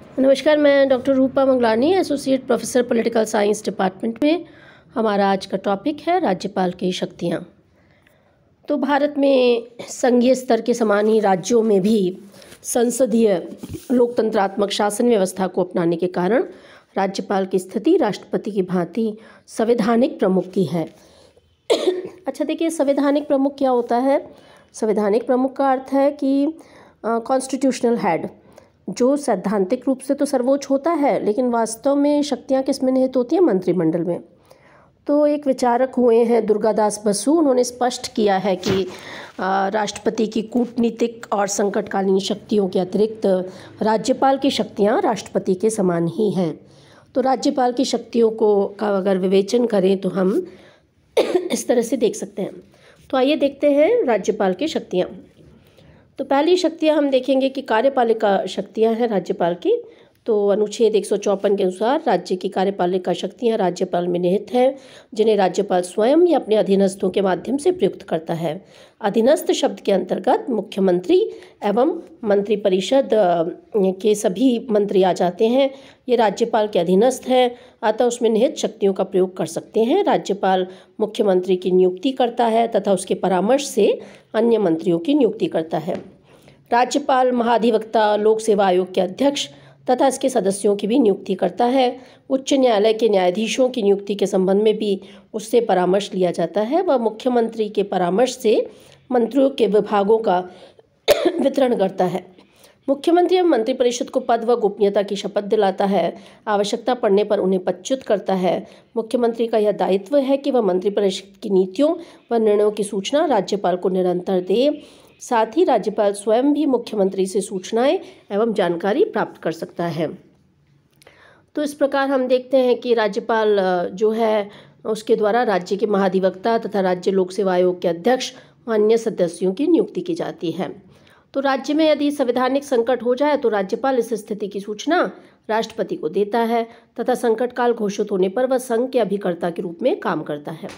नमस्कार, मैं doctor Roopa Manglani, associate professor political science department में। हमारा आज का टॉपिक है राज्यपाल की शक्तियाँ। तो भारत में संघीय स्तर के समान ही राज्यों में भी संसदीय लोकतंत्रात्मक शासन व्यवस्था को अपनाने के कारण राज्यपाल की स्थिति राष्ट्रपति की भांति संवैधानिक प्रमुख की है। अच्छा देखिए, संवैधानिक प्रमुख क्या होता है? संवैधानिक प्रमुख का अर्थ है कि कॉन्स्टिट्यूशनल हेड, जो सैद्धांतिक रूप से तो सर्वोच्च होता है, लेकिन वास्तव में शक्तियाँ किस में निहित होती हैं? मंत्रिमंडल में। तो एक विचारक हुए हैं दुर्गादास बसु, उन्होंने स्पष्ट किया है कि राष्ट्रपति की कूटनीतिक और संकटकालीन शक्तियों के अतिरिक्त राज्यपाल की शक्तियाँ राष्ट्रपति के समान ही हैं। तो राज्यपाल की शक्तियों का अगर विवेचन करें तो हम इस तरह से देख सकते हैं। तो आइए देखते हैं राज्यपाल की शक्तियाँ। तो पहली शक्तियाँ हम देखेंगे कि कार्यपालिका शक्तियाँ हैं राज्यपाल की। तो अनुच्छेद 154 के अनुसार राज्य की कार्यपालिका शक्तियाँ राज्यपाल में निहित हैं, जिन्हें राज्यपाल स्वयं या अपने अधीनस्थों के माध्यम से प्रयुक्त करता है। अधीनस्थ शब्द के अंतर्गत मुख्यमंत्री एवं मंत्रिपरिषद के सभी मंत्री आ जाते हैं। ये राज्यपाल के अधीनस्थ हैं, अतः उसमें निहित शक्तियों का प्रयोग कर सकते हैं। राज्यपाल मुख्यमंत्री की नियुक्ति करता है तथा उसके परामर्श से अन्य मंत्रियों की नियुक्ति करता है। राज्यपाल महाधिवक्ता, लोक सेवा आयोग के अध्यक्ष तथा इसके सदस्यों की भी नियुक्ति करता है। उच्च न्यायालय के न्यायाधीशों की नियुक्ति के संबंध में भी उससे परामर्श लिया जाता है। वह मुख्यमंत्री के परामर्श से मंत्रियों के विभागों का वितरण करता है। मुख्यमंत्री एवं मंत्रिपरिषद को पद व गोपनीयता की शपथ दिलाता है। आवश्यकता पड़ने पर उन्हें पदच्युत करता है। मुख्यमंत्री का यह दायित्व है कि वह मंत्रिपरिषद की नीतियों व निर्णयों की सूचना राज्यपाल को निरंतर दे। साथ ही राज्यपाल स्वयं भी मुख्यमंत्री से सूचनाएं एवं जानकारी प्राप्त कर सकता है। तो इस प्रकार हम देखते हैं कि राज्यपाल जो है उसके द्वारा राज्य के महाधिवक्ता तथा राज्य लोक सेवा आयोग के अध्यक्ष व अन्य सदस्यों की नियुक्ति की जाती है। तो राज्य में यदि संवैधानिक संकट हो जाए तो राज्यपाल इस स्थिति की सूचना राष्ट्रपति को देता है तथा संकट काल घोषित होने पर वह संघ के अभिकर्ता के रूप में काम करता है।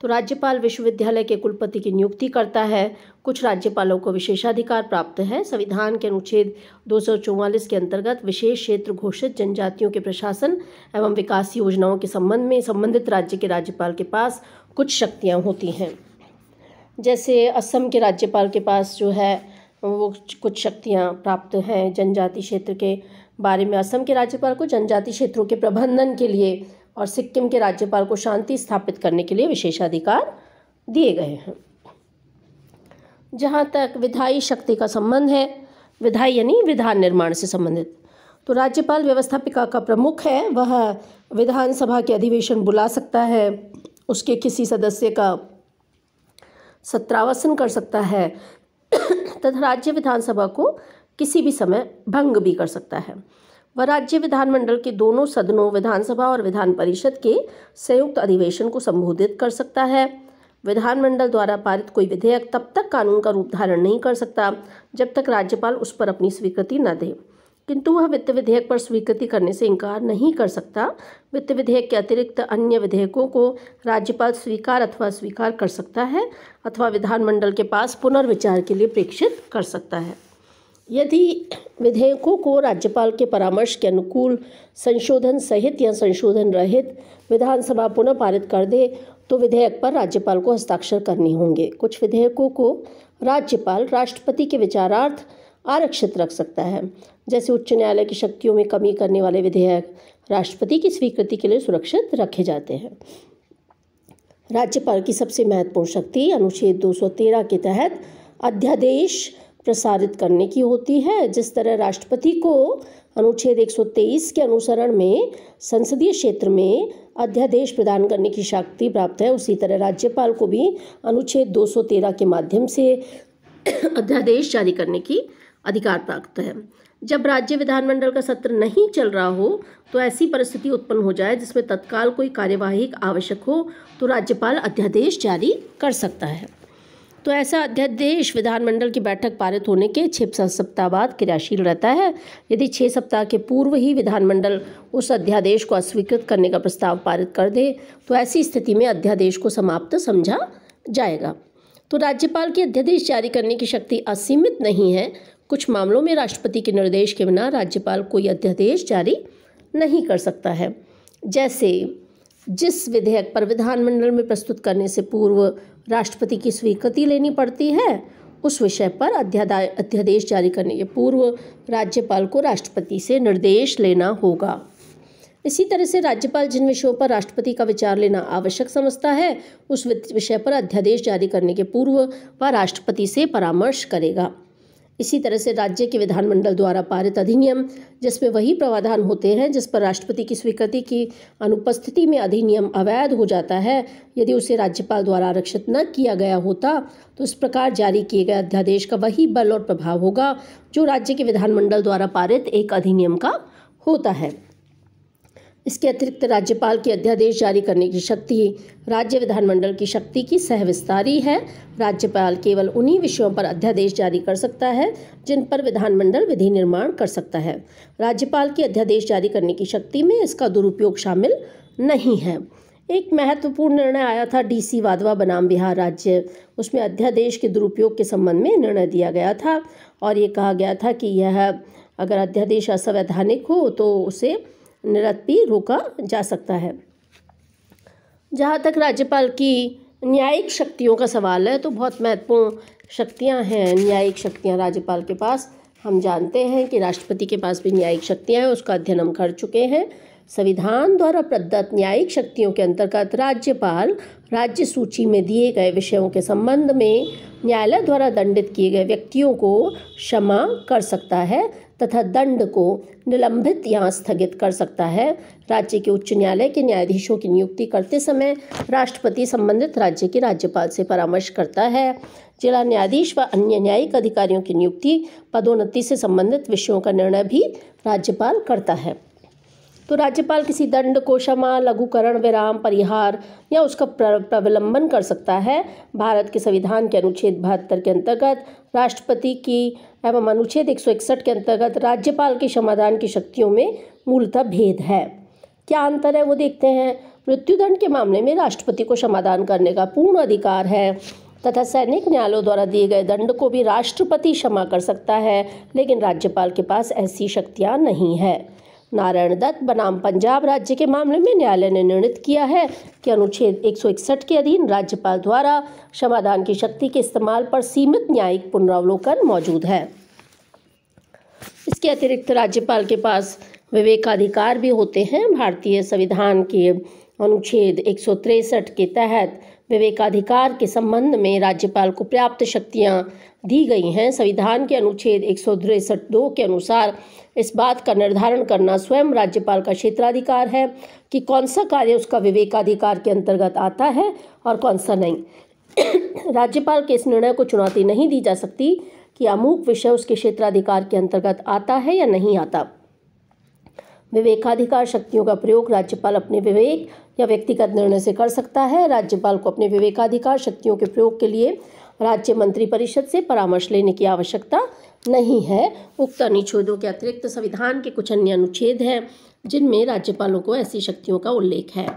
तो राज्यपाल विश्वविद्यालय के कुलपति की नियुक्ति करता है। कुछ राज्यपालों को विशेषाधिकार प्राप्त है। संविधान के अनुच्छेद 244 के अंतर्गत विशेष क्षेत्र घोषित जनजातियों के प्रशासन एवं विकास योजनाओं के संबंध में संबंधित राज्य के राज्यपाल के पास कुछ शक्तियां होती हैं। जैसे असम के राज्यपाल के पास जो है वो कुछ शक्तियां प्राप्त हैं जनजाति क्षेत्र के बारे में। असम के राज्यपाल को जनजाति क्षेत्रों के प्रबंधन के लिए और सिक्किम के राज्यपाल को शांति स्थापित करने के लिए विशेषाधिकार दिए गए हैं। जहाँ तक विधायी शक्ति का संबंध है, विधायी यानी विधान निर्माण से संबंधित, तो राज्यपाल व्यवस्थापिका का प्रमुख है। वह विधानसभा के अधिवेशन बुला सकता है, उसके किसी सदस्य का सत्रावसन कर सकता है तथा राज्य विधानसभा को किसी भी समय भंग भी कर सकता है। वह राज्य विधानमंडल के दोनों सदनों, विधानसभा और विधान परिषद के संयुक्त अधिवेशन को संबोधित कर सकता है। विधानमंडल द्वारा पारित कोई विधेयक तब तक कानून का रूप धारण नहीं कर सकता जब तक राज्यपाल उस पर अपनी स्वीकृति न दे, किंतु वह वित्त विधेयक पर स्वीकृति करने से इनकार नहीं कर सकता। वित्त विधेयक के अतिरिक्त अन्य विधेयकों को राज्यपाल स्वीकार अथवा अस्वीकार कर सकता है अथवा विधानमंडल के पास पुनर्विचार के लिए प्रेषित कर सकता है। यदि विधेयकों को राज्यपाल के परामर्श के अनुकूल संशोधन सहित या संशोधन रहित विधानसभा पुनः पारित कर दे तो विधेयक पर राज्यपाल को हस्ताक्षर करने होंगे। कुछ विधेयकों को राज्यपाल राष्ट्रपति के विचारार्थ आरक्षित रख सकता है। जैसे उच्च न्यायालय की शक्तियों में कमी करने वाले विधेयक राष्ट्रपति की स्वीकृति के लिए सुरक्षित रखे जाते हैं। राज्यपाल की सबसे महत्वपूर्ण शक्ति अनुच्छेद 213 के तहत अध्यादेश प्रसारित करने की होती है। जिस तरह राष्ट्रपति को अनुच्छेद 123 के अनुसरण में संसदीय क्षेत्र में अध्यादेश प्रदान करने की शक्ति प्राप्त है, उसी तरह राज्यपाल को भी अनुच्छेद 213 के माध्यम से अध्यादेश जारी करने की अधिकार प्राप्त है। जब राज्य विधानमंडल का सत्र नहीं चल रहा हो तो ऐसी परिस्थिति उत्पन्न हो जाए जिसमें तत्काल कोई कार्यवाही आवश्यक हो तो राज्यपाल अध्यादेश जारी कर सकता है। तो ऐसा अध्यादेश विधानमंडल की बैठक पारित होने के 6 सप्ताह बाद क्रियाशील रहता है। यदि 6 सप्ताह के पूर्व ही विधानमंडल उस अध्यादेश को अस्वीकृत करने का प्रस्ताव पारित कर दे तो ऐसी स्थिति में अध्यादेश को समाप्त समझा जाएगा। तो राज्यपाल की अध्यादेश जारी करने की शक्ति असीमित नहीं है। कुछ मामलों में राष्ट्रपति के निर्देश के बिना राज्यपाल कोई अध्यादेश जारी नहीं कर सकता है। जैसे जिस विधेयक पर विधानमंडल में प्रस्तुत करने से पूर्व राष्ट्रपति की स्वीकृति लेनी पड़ती है, उस विषय पर अध्यादेश जारी करने के पूर्व राज्यपाल को राष्ट्रपति से निर्देश लेना होगा। इसी तरह से राज्यपाल जिन विषयों पर राष्ट्रपति का विचार लेना आवश्यक समझता है, उस विषय पर अध्यादेश जारी करने के पूर्व वह राष्ट्रपति से परामर्श करेगा। इसी तरह से राज्य के विधानमंडल द्वारा पारित अधिनियम, जिसमें वही प्रावधान होते हैं जिस पर राष्ट्रपति की स्वीकृति की अनुपस्थिति में अधिनियम अवैध हो जाता है, यदि उसे राज्यपाल द्वारा आरक्षित न किया गया होता, तो इस प्रकार जारी किए गए अध्यादेश का वही बल और प्रभाव होगा जो राज्य के विधानमंडल द्वारा पारित एक अधिनियम का होता है। इसके अतिरिक्त राज्यपाल की अध्यादेश जारी करने की शक्ति राज्य विधानमंडल की शक्ति की सहविस्तारी है। राज्यपाल केवल उन्हीं विषयों पर अध्यादेश जारी कर सकता है जिन पर विधानमंडल विधि निर्माण कर सकता है। राज्यपाल की अध्यादेश जारी करने की शक्ति में इसका दुरुपयोग शामिल नहीं है। एक महत्वपूर्ण निर्णय आया था DC वाधवा बनाम बिहार राज्य, उसमें अध्यादेश के दुरुपयोग के संबंध में निर्णय दिया गया था और ये कहा गया था कि यह अगर अध्यादेश असंवैधानिक हो तो उसे निरस्त भी रोका जा सकता है। जहाँ तक राज्यपाल की न्यायिक शक्तियों का सवाल है, तो बहुत महत्वपूर्ण शक्तियाँ हैं न्यायिक शक्तियाँ राज्यपाल के पास। हम जानते हैं कि राष्ट्रपति के पास भी न्यायिक शक्तियाँ हैं, उसका अध्ययन हम कर चुके हैं। संविधान द्वारा प्रदत्त न्यायिक शक्तियों के अंतर्गत राज्यपाल राज्य सूची में दिए गए विषयों के संबंध में न्यायालय द्वारा दंडित किए गए व्यक्तियों को क्षमा कर सकता है तथा दंड को निलंबित या स्थगित कर सकता है। राज्य के उच्च न्यायालय के न्यायाधीशों की नियुक्ति करते समय राष्ट्रपति संबंधित राज्य के राज्यपाल से परामर्श करता है। जिला न्यायाधीश व अन्य न्यायिक अधिकारियों की नियुक्ति, पदोन्नति से संबंधित विषयों का निर्णय भी राज्यपाल करता है। तो राज्यपाल किसी दंड को क्षमा, लघुकरण, विराम, परिहार या उसका प्रविलंबन कर सकता है। भारत के संविधान के अनुच्छेद 72 के अंतर्गत राष्ट्रपति की एवं अनुच्छेद 161 के अंतर्गत राज्यपाल के क्षमादान की शक्तियों में मूलतः भेद है। क्या अंतर है वो देखते हैं। मृत्युदंड के मामले में राष्ट्रपति को क्षमादान करने का पूर्ण अधिकार है तथा सैनिक न्यायालयों द्वारा दिए गए दंड को भी राष्ट्रपति क्षमा कर सकता है, लेकिन राज्यपाल के पास ऐसी शक्तियाँ नहीं है। नारायण दत्त बनाम पंजाब राज्य के मामले में न्यायालय ने निर्णित किया है कि अनुच्छेद 161 के अधीन राज्यपाल द्वारा क्षमादान की शक्ति के इस्तेमाल पर सीमित न्यायिक पुनरावलोकन मौजूद है। इसके अतिरिक्त राज्यपाल के पास विवेकाधिकार भी होते हैं। भारतीय संविधान के अनुच्छेद 163 के तहत विवेकाधिकार के संबंध में राज्यपाल को पर्याप्त शक्तियां दी गई हैं। संविधान के अनुच्छेद 163(2) के अनुसार इस बात का निर्धारण करना स्वयं राज्यपाल का क्षेत्राधिकार है कि कौन सा कार्य उसका विवेकाधिकार के अंतर्गत आता है और कौन सा नहीं। राज्यपाल के इस निर्णय को चुनौती नहीं दी जा सकती कि अमुक विषय उसके क्षेत्राधिकार के अंतर्गत आता है या नहीं आता। विवेकाधिकार शक्तियों का प्रयोग राज्यपाल अपने विवेक या व्यक्तिगत निर्णय से कर सकता है। राज्यपाल को अपने विवेकाधिकार शक्तियों के प्रयोग के लिए राज्य मंत्रिपरिषद से परामर्श लेने की आवश्यकता नहीं है। उक्त अनुच्छेदों के अतिरिक्त संविधान के कुछ अन्य अनुच्छेद हैं जिनमें राज्यपालों को ऐसी शक्तियों का उल्लेख है।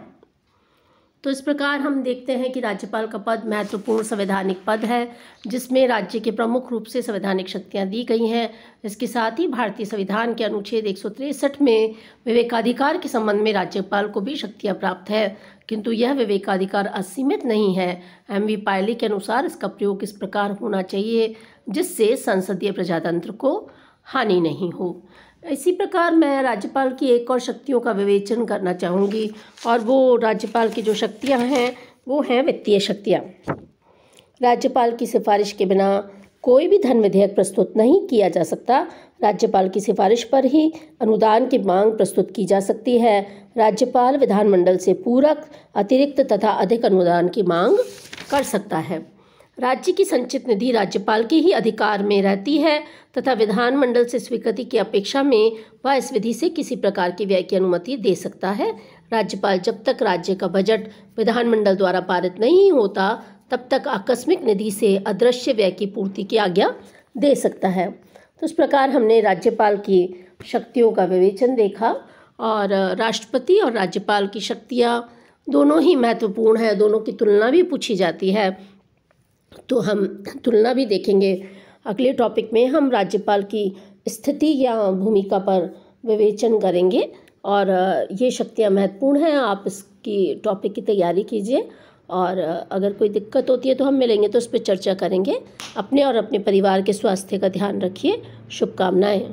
तो इस प्रकार हम देखते हैं कि राज्यपाल का पद महत्वपूर्ण संवैधानिक पद है जिसमें राज्य के प्रमुख रूप से संवैधानिक शक्तियां दी गई हैं। इसके साथ ही भारतीय संविधान के अनुच्छेद 163 में विवेकाधिकार के संबंध में राज्यपाल को भी शक्तियां प्राप्त है, किंतु यह विवेकाधिकार असीमित नहीं है। MV पायली के अनुसार इसका प्रयोग इस प्रकार होना चाहिए जिससे संसदीय प्रजातंत्र को हानि नहीं हो। इसी प्रकार मैं राज्यपाल की एक और शक्तियों का विवेचन करना चाहूँगी और वो राज्यपाल की जो शक्तियाँ हैं वो हैं वित्तीय शक्तियाँ। राज्यपाल की सिफारिश के बिना कोई भी धन विधेयक प्रस्तुत नहीं किया जा सकता। राज्यपाल की सिफारिश पर ही अनुदान की मांग प्रस्तुत की जा सकती है। राज्यपाल विधानमंडल से पूरक, अतिरिक्त तथा अधिक अनुदान की मांग कर सकता है। राज्य की संचित निधि राज्यपाल के ही अधिकार में रहती है तथा विधानमंडल से स्वीकृति की अपेक्षा में वह इस विधि से किसी प्रकार के व्यय की अनुमति दे सकता है। राज्यपाल जब तक राज्य का बजट विधानमंडल द्वारा पारित नहीं होता तब तक आकस्मिक निधि से अदृश्य व्यय की पूर्ति की आज्ञा दे सकता है। तो इस प्रकार हमने राज्यपाल की शक्तियों का विवेचन देखा और राष्ट्रपति और राज्यपाल की शक्तियाँ दोनों ही महत्वपूर्ण है। दोनों की तुलना भी पूछी जाती है तो हम तुलना भी देखेंगे। अगले टॉपिक में हम राज्यपाल की स्थिति या भूमिका पर विवेचन करेंगे और ये शक्तियाँ महत्वपूर्ण हैं। आप इसकी टॉपिक की तैयारी कीजिए और अगर कोई दिक्कत होती है तो हम मिलेंगे तो उस पर चर्चा करेंगे। अपने और अपने परिवार के स्वास्थ्य का ध्यान रखिए। शुभकामनाएँ।